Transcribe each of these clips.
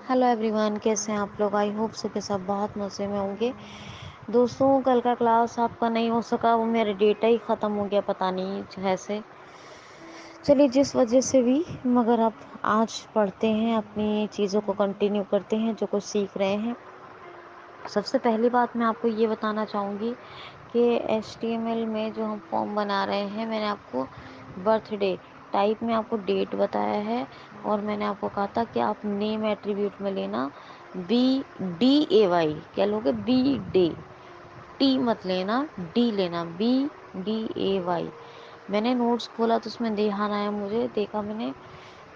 Hello everyone, कैसे हैं आप लोग। आई होप से कि सब बहुत मज़े में होंगे। दोस्तों, कल का क्लास आपका नहीं हो सका, वो मेरा डेटा ही ख़त्म हो गया, पता नहीं कैसे। चलिए, जिस वजह से भी मगर आप आज पढ़ते हैं, अपनी चीज़ों को कंटिन्यू करते हैं जो कुछ सीख रहे हैं। सबसे पहली बात मैं आपको ये बताना चाहूँगी कि HTML में जो हम फॉर्म बना रहे हैं, मैंने आपको बर्थडे टाइप में आपको डेट बताया है और मैंने आपको कहा था कि आप नेम एट्रीब्यूट में लेना BDAY। क्या लोगे? बी डे, टी मत लेना, डी लेना, BDAY। मैंने नोट्स खोला तो उसमें ध्यान आया, मुझे देखा मैंने,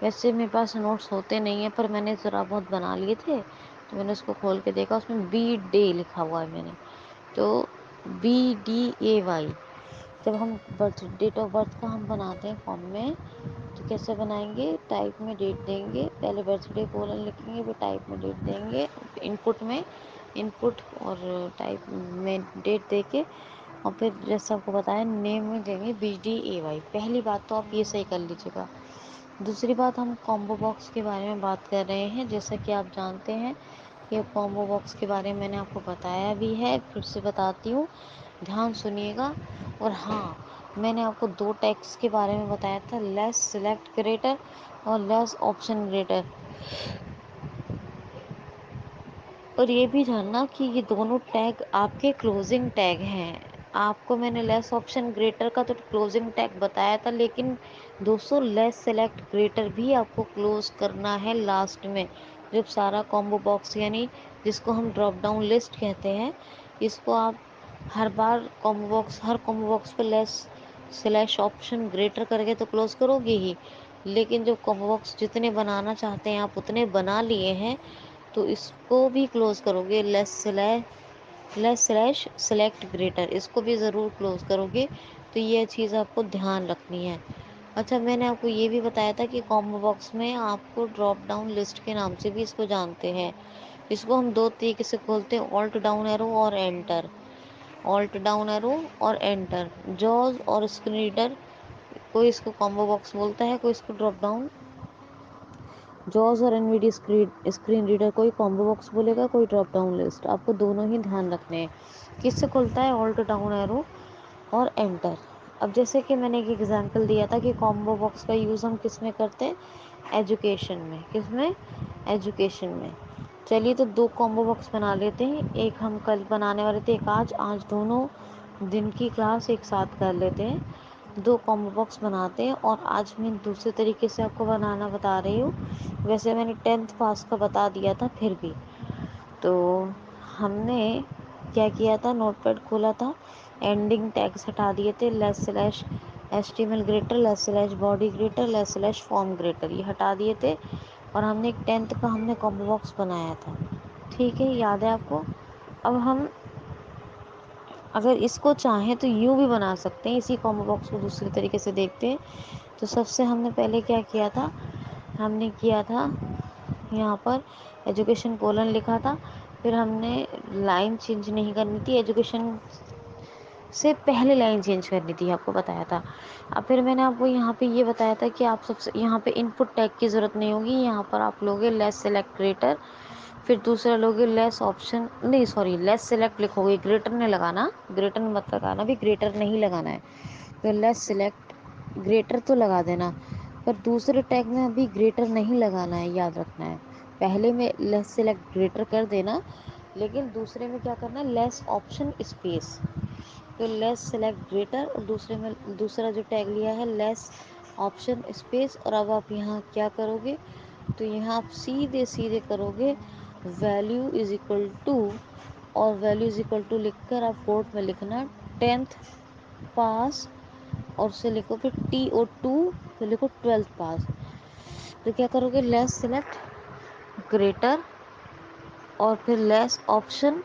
वैसे मेरे पास नोट्स होते नहीं हैं पर मैंने ज़रा बहुत बना लिए थे तो मैंने उसको खोल के देखा, उसमें बी डे लिखा हुआ है मैंने, तो BDAY। जब हम बर्थ डेट ऑफ बर्थ का हम बनाते हैं फॉर्म में, तो कैसे बनाएंगे? टाइप में डेट देंगे, पहले बर्थडे कोलन लिखेंगे, फिर टाइप में डेट देंगे, इनपुट में इनपुट और टाइप में डेट देके, और फिर जैसे आपको बताया नेम में देंगे BDAY। पहली बात तो आप ये सही कर लीजिएगा। दूसरी बात, हम कॉम्बो बॉक्स के बारे में बात कर रहे हैं। जैसा कि आप जानते हैं कि कॉम्बो बॉक्स के बारे में मैंने आपको बताया भी है, फिर से बताती हूँ, ध्यान सुनिएगा। और हाँ, मैंने आपको दो टैग्स के बारे में बताया था, लेस सिलेक्ट ग्रेटर और लेस ऑप्शन ग्रेटर। और ये भी जानना कि ये दोनों टैग आपके क्लोजिंग टैग हैं। आपको मैंने लेस ऑप्शन ग्रेटर का तो क्लोजिंग टैग बताया था, लेकिन दोस्तों लेस सेलेक्ट ग्रेटर भी आपको क्लोज करना है लास्ट में, जब सारा कॉम्बो बॉक्स, यानी जिसको हम ड्रॉप डाउन लिस्ट कहते हैं, इसको आप हर बार कॉम्बो बॉक्स, हर कॉम्बो बॉक्स पे लेस स्लैश ऑप्शन ग्रेटर करके तो क्लोज करोगे ही, लेकिन जो कॉम्बो बॉक्स जितने बनाना चाहते हैं आप उतने बना लिए हैं, तो इसको भी क्लोज करोगे, लेस स्लैश सेलेक्ट ग्रेटर, इसको भी ज़रूर क्लोज करोगे। तो ये चीज़ आपको ध्यान रखनी है। अच्छा, मैंने आपको ये भी बताया था कि कॉम्बो बॉक्स में आपको ड्रॉप डाउन लिस्ट के नाम से भी इसको जानते हैं। इसको हम दो तरीके से खोलते हैं, ऑल्ट डाउन एरो और एंटर। ऑल्ट डाउन एरो और एंटर, जॉज और स्क्रीन रीडर, कोई इसको कॉम्बो बॉक्स बोलता है, कोई इसको ड्रॉप डाउन, जॉज और एनवीडी स्क्रीन रीडर, कोई कॉम्बो बॉक्स बोलेगा, कोई ड्रॉप डाउन लिस्ट। आपको दोनों ही ध्यान रखने हैं। किससे खुलता है? ऑल्ट डाउन एरो और एंटर। अब जैसे कि मैंने एक एग्जांपल दिया था कि कॉम्बो बॉक्स का यूज़ हम किस में करते हैं? एजुकेशन में। किस में? एजुकेशन में। चलिए, तो दो कॉम्बो बॉक्स बना लेते हैं। एक हम कल बनाने वाले थे, एक आज। आज दोनों दिन की क्लास एक साथ कर लेते हैं, दो कॉम्बो बॉक्स बनाते हैं। और आज मैं दूसरे तरीके से आपको बनाना बता रही हूँ। वैसे मैंने 10th पास का बता दिया था, फिर भी तो हमने क्या किया था, नोटपैड खोला था, एंडिंग टैग्स हटा दिए थे, less slash HTML greater, less slash body greater, less slash form greater, ये हटा दिए थे। और हमने एक 10th का हमने कॉम्बो बॉक्स बनाया था, ठीक है, याद है आपको। अब हम अगर इसको चाहें तो यूँ भी बना सकते हैं, इसी कॉम्बो बॉक्स को दूसरे तरीके से देखते हैं। तो सबसे हमने पहले क्या किया था, हमने किया था यहाँ पर एजुकेशन कोलन लिखा था, फिर हमने लाइन चेंज नहीं करनी थी, एजुकेशन से पहले लाइन चेंज करनी थी, आपको बताया था। अब फिर मैंने आपको यहाँ पे ये बताया था कि आप सबसे यहाँ पे इनपुट टैग की ज़रूरत नहीं होगी, यहाँ पर आप लोगे लेस सेलेक्ट ग्रेटर, फिर दूसरा लोगे लेस ऑप्शन, नहीं सॉरी, लेस सेलेक्ट लिखोगे, ग्रेटर नहीं लगाना, ग्रेटर मत लगाना, भी ग्रेटर नहीं लगाना है, तो लेस सेलेक्ट ग्रेटर तो लगा देना, पर दूसरे टैग में अभी ग्रेटर नहीं लगाना है, याद रखना है। पहले में लेस सेलेक्ट ग्रेटर कर देना, लेकिन दूसरे में क्या करना है, लेस ऑप्शन स्पेस, तो लेस सेलेक्ट ग्रेटर, और दूसरे में दूसरा जो टैग लिया है लेस ऑप्शन स्पेस। और अब आप यहाँ क्या करोगे, तो यहाँ आप सीधे सीधे करोगे वैल्यू इज इक्वल टू, और वैल्यू इज इक्वल टू लिखकर आप कोड में लिखना 10th पास, और उसे लिखो फिर TO2, फिर लिखो 12th पास। तो क्या करोगे, लेस सेलेक्ट ग्रेटर और फिर लेस ऑप्शन,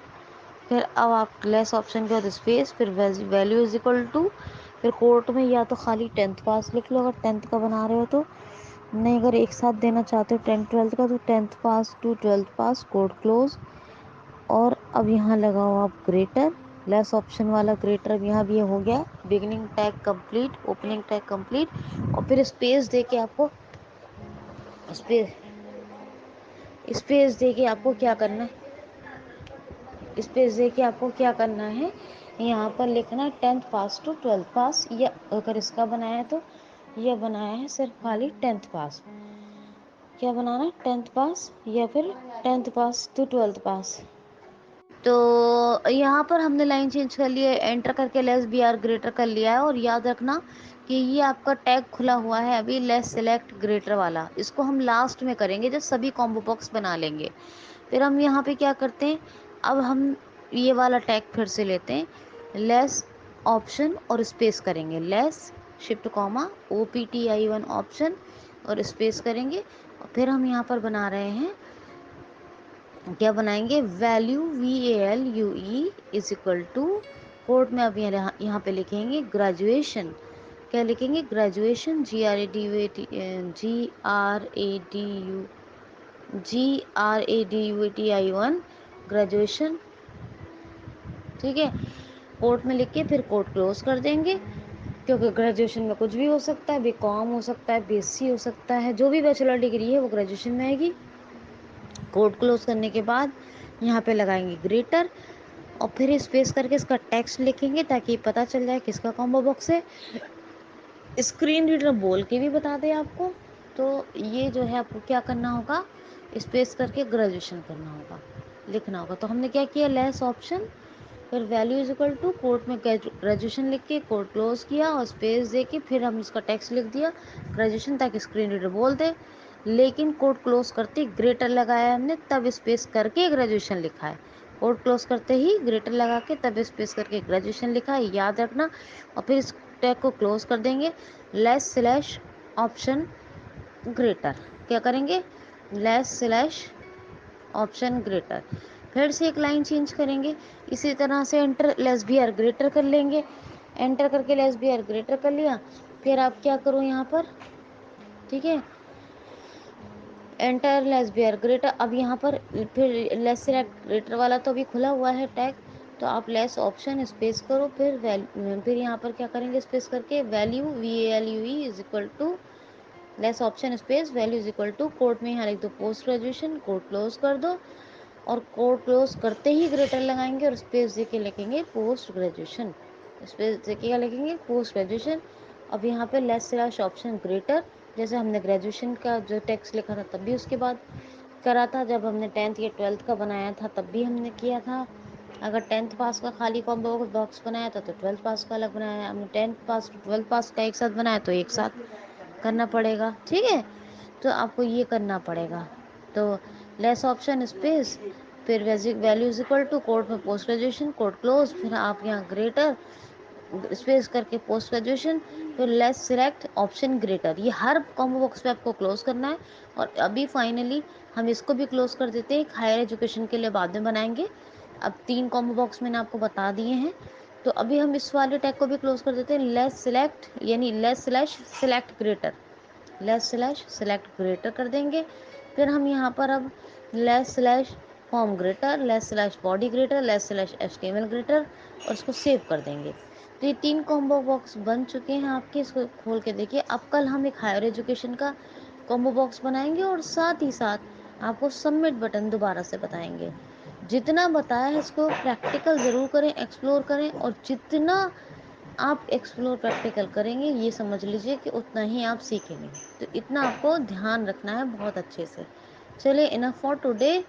फिर अब आप लेस ऑप्शन के बाद स्पेस, फिर वैल्यू इज इक्वल टू, फिर कोर्ट में या तो खाली 10th पास लिख लो अगर 10th का बना रहे हो तो, नहीं अगर एक साथ देना चाहते हो 10th 12th का, तो 10th pass to 12th pass, code close. और अब यहाँ लगाओ आप ग्रेटर, लेस ऑप्शन वाला ग्रेटर, अब यहाँ भी ये हो गया, beginning tag complete, opening tag complete, और फिर स्पेस दे के आपको स्पेस स्पेस दे के आपको क्या करना है, स्पेस दे के आपको क्या करना है, यहाँ पर लिखना है 10th पास टू 12th पास, या अगर इसका बनाया है तो यह बनाया है सिर्फ खाली 10th पास। क्या बनाना है, 10th पास या फिर 10th पास टू 12th पास। तो यहाँ पर हमने लाइन चेंज कर लिया है, एंटर करके लेस बी आर ग्रेटर कर लिया है। और याद रखना कि ये आपका टैग खुला हुआ है अभी लेस सेलेक्ट ग्रेटर वाला, इसको हम लास्ट में करेंगे जब सभी कॉम्बो बॉक्स बना लेंगे। फिर हम यहाँ पे क्या करते हैं, अब हम ये वाला टैग फिर से लेते हैं, लेस ऑप्शन और स्पेस करेंगे, less shift comma OPTI1 option और स्पेस करेंगे। और फिर हम यहाँ पर बना रहे हैं, क्या बनाएंगे, value VALUE is equal to code में अब यहाँ पे लिखेंगे ग्रेजुएशन। क्या लिखेंगे, ग्रेजुएशन GRADUATI1 ग्रेजुएशन। ठीक है, कोड में लिख के फिर कोड क्लोज कर देंगे, क्योंकि ग्रेजुएशन में कुछ भी हो सकता है, BCom हो सकता है, BSc हो सकता है, जो भी बैचलर डिग्री है वो ग्रेजुएशन में आएगी। कोड क्लोज करने के बाद यहाँ पे लगाएंगे ग्रेटर और फिर स्पेस करके इसका टेक्स्ट लिखेंगे ताकि पता चल जाए किसका कॉम्बो बॉक्स है। स्क्रीन रीडर बोल के भी बता दे आपको। तो ये जो है आपको क्या करना होगा, स्पेस करके ग्रेजुएशन करना होगा, लिखना होगा। तो हमने क्या किया, लेस ऑप्शन फिर value is equal to code में ग्रेजुएशन लिख के कोड क्लोज किया और स्पेस दे के फिर हम इसका टेक्स्ट लिख दिया ग्रेजुएशन, ताकि स्क्रीन रीडर बोल दे। लेकिन कोड क्लोज करते ग्रेटर लगाया हमने, तब स्पेस करके ग्रेजुएशन लिखा है। कोड क्लोज करते ही ग्रेटर लगा के तब स्पेस करके ग्रेजुएशन लिखा है, याद रखना। और फिर इस टैग को क्लोज कर देंगे, लेस स्लैश ऑप्शन ग्रेटर। क्या करेंगे, लेस स्लैश ऑप्शन ग्रेटर। फिर से एक लाइन चेंज करेंगे, इसी तरह से enter less B R greater कर लेंगे, एंटर करके लेस बी आर ग्रेटर कर लिया। फिर आप क्या करो यहाँ पर, ठीक है, enter less B R greater. अब यहाँ पर फिर लेस सिलेक्ट ग्रेटर वाला तो अभी खुला हुआ है टैग, तो आप लेस ऑप्शन स्पेस करो, फिर यहाँ पर क्या करेंगे, स्पेस करके value VALUE is equal to less option space value is equal to code में यहाँ लिख दो पोस्ट ग्रेजुएशन, कोड क्लोज कर दो। और कोड क्लोज करते ही ग्रेटर लगाएंगे और स्पेस देके लिखेंगे पोस्ट ग्रेजुएशन, स्पेस देके क्या लिखेंगे, पोस्ट ग्रेजुएशन। अब यहाँ पे लेस स्लैश ऑप्शन ग्रेटर, जैसे हमने ग्रेजुएशन का जो टेक्स्ट लिखा था तब भी उसके बाद करा था, जब हमने 10th या 12th का बनाया था तब भी हमने किया था। अगर 10th पास का खाली कॉम्बो बॉक्स बनाया था तो 12th पास का अलग बनाया है, हमने 10th पास 12th पास का एक साथ बनाया तो एक साथ करना पड़ेगा। ठीक है, तो आपको ये करना पड़ेगा। तो लेस ऑप्शन स्पेस फिर value is equal to code में पोस्ट ग्रेजुएशन, कोड क्लोज, फिर आप यहाँ ग्रेटर स्पेस करके पोस्ट ग्रेजुएशन, फिर लेस सिलेक्ट ऑप्शन ग्रेटर। ये हर कॉम्बो बॉक्स पे आपको क्लोज करना है। और अभी फाइनली हम इसको भी क्लोज कर देते हैं, हायर एजुकेशन के लिए बाद में बनाएंगे। अब 3 कॉम्बो बॉक्स मैंने आपको बता दिए हैं, तो अभी हम इस वाले टैग को भी क्लोज कर देते हैं, लेस सिलेक्ट यानी less slash select greater, less slash select greater कर देंगे। फिर हम यहाँ पर अब less slash form greater, less slash body greater, less slash HTML greater और इसको सेव कर देंगे। तो ये 3 कॉम्बो बॉक्स बन चुके हैं आपके, इसको खोल के देखिए। अब कल हम एक हायर एजुकेशन का कॉम्बो बॉक्स बनाएंगे और साथ ही साथ आपको सबमिट बटन दोबारा से बताएंगे। जितना बताया है इसको प्रैक्टिकल ज़रूर करें, एक्सप्लोर करें, और जितना आप एक्सप्लोर प्रैक्टिकल करेंगे ये समझ लीजिए कि उतना ही आप सीखेंगे। तो इतना आपको ध्यान रखना है बहुत अच्छे से। चलिए, इनफ फॉर टुडे।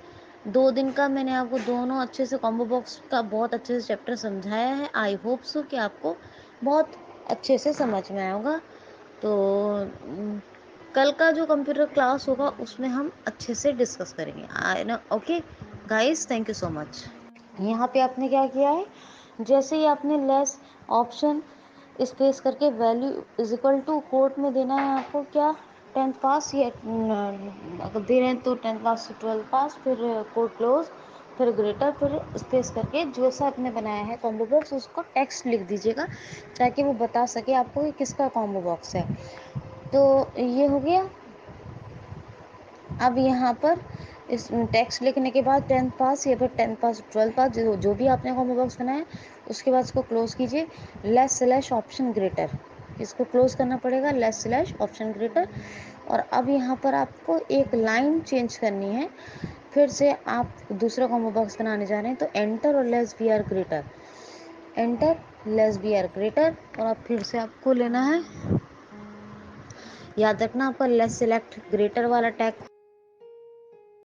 2 दिन का मैंने आपको दोनों अच्छे से कॉम्बो बॉक्स का बहुत अच्छे से चैप्टर समझाया है। आई होप सो कि आपको बहुत अच्छे से समझ में आया होगा। तो कल का जो कंप्यूटर क्लास होगा उसमें हम अच्छे से डिस्कस करेंगे। I know, okay guys, thank you so much. यहाँ पे आपने क्या किया है, जैसे ही आपने लेस ऑप्शन स्पेस करके value is equal to code में देना है आपको क्या, 10th पास, या अगर दे रहे हैं तो 10th पास से 12th पास, फिर कोड क्लोज, फिर ग्रेटर, फिर स्पेस करके जो सा आपने बनाया है कॉम्बो बॉक्स उसको टेक्स्ट लिख दीजिएगा ताकि वो बता सके आपको कि किसका कॉम्बो बॉक्स है। तो ये हो गया। अब यहाँ पर इस टेक्स्ट लिखने के बाद 10th पास या फिर 10th पास 12th पास जो भी आपने कॉम्बो बॉक्स बनाया है उसके बाद इसको क्लोज कीजिए, लेस स्लैश ऑप्शन ग्रेटर। इसको क्लोज करना पड़ेगा, लेस स्लैश ऑप्शन ग्रेटर। और अब यहाँ पर आपको एक लाइन चेंज करनी है, फिर से आप दूसरा कॉम्बो बॉक्स बनाने जा रहे हैं, तो एंटर और less B R greater, enter less B R greater. और अब फिर से आपको लेना है, याद रखना आपका लेस सिलेक्ट ग्रेटर वाला टैग